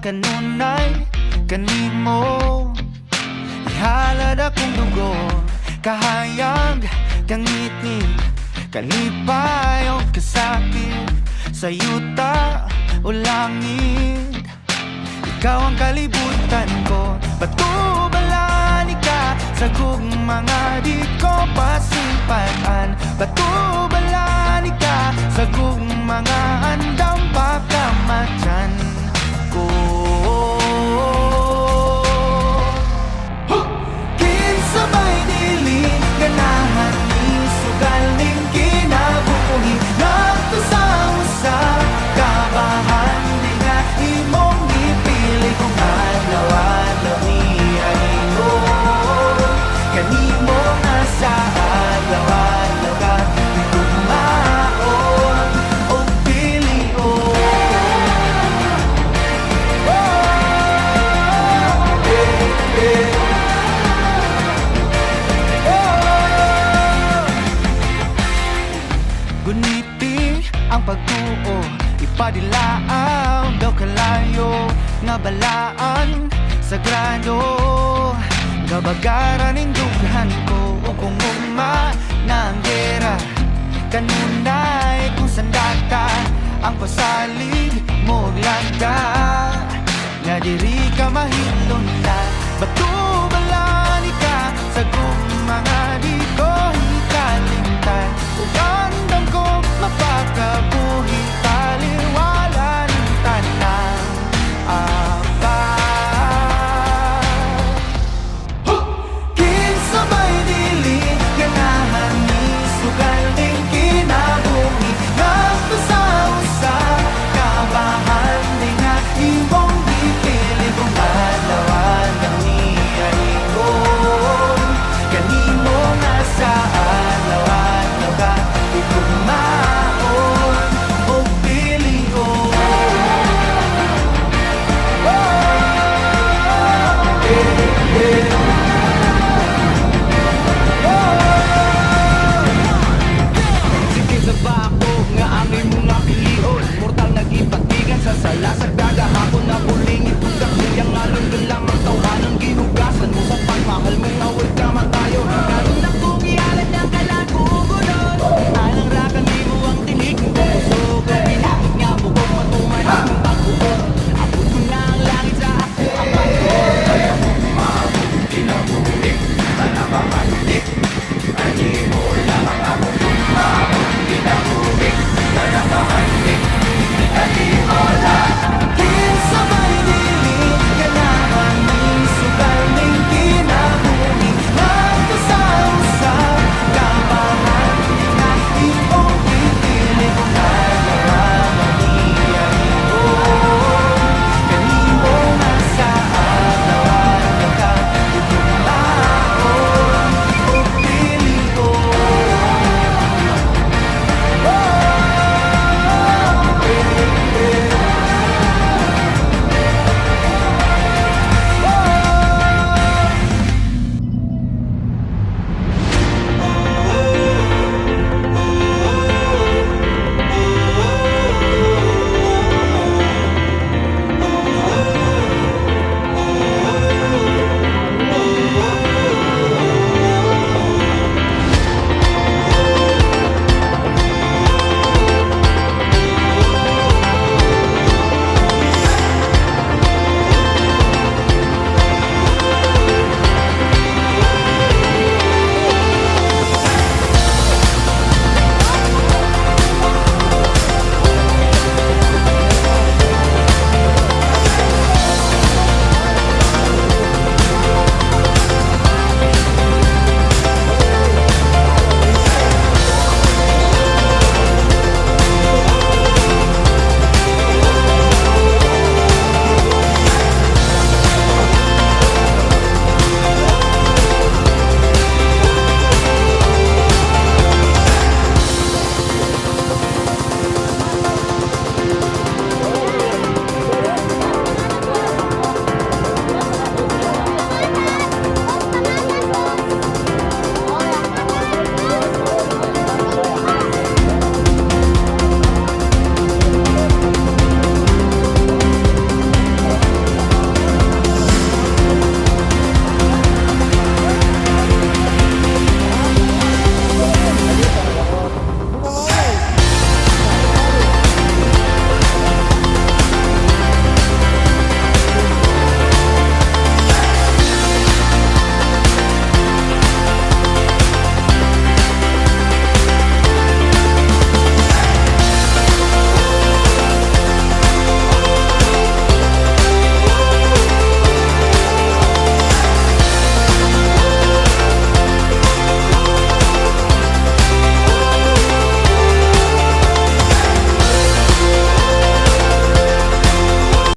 kanunay kanimo. Ihalad akong dugo, kahayag, kangitid, kalipay o kasakit, sa yuta o langit. Ikaw ang kalibutan ko, batubalan ka sa mga di ko pasimpatan. Batubalan ka sa mga andam pagkamatyan ko. Kinsabay dili ganahan ni sugaling kinabuhi, nagtusa-usa kabahan di nga imong ipili kung adlaw-adlaw ni animo. Kanimo nga sa adlaw-adlaw ka di kumaon o pilion. Guniti ang pagtuo, ipadilaaw daw kalayo, nga balaan sagrado. Gabagaran ning dughan ko o kung ugma na ang gera, kanunay kung sandata ang pasalig mo lagda. Nga diri ka mahilon na batubalan ka sa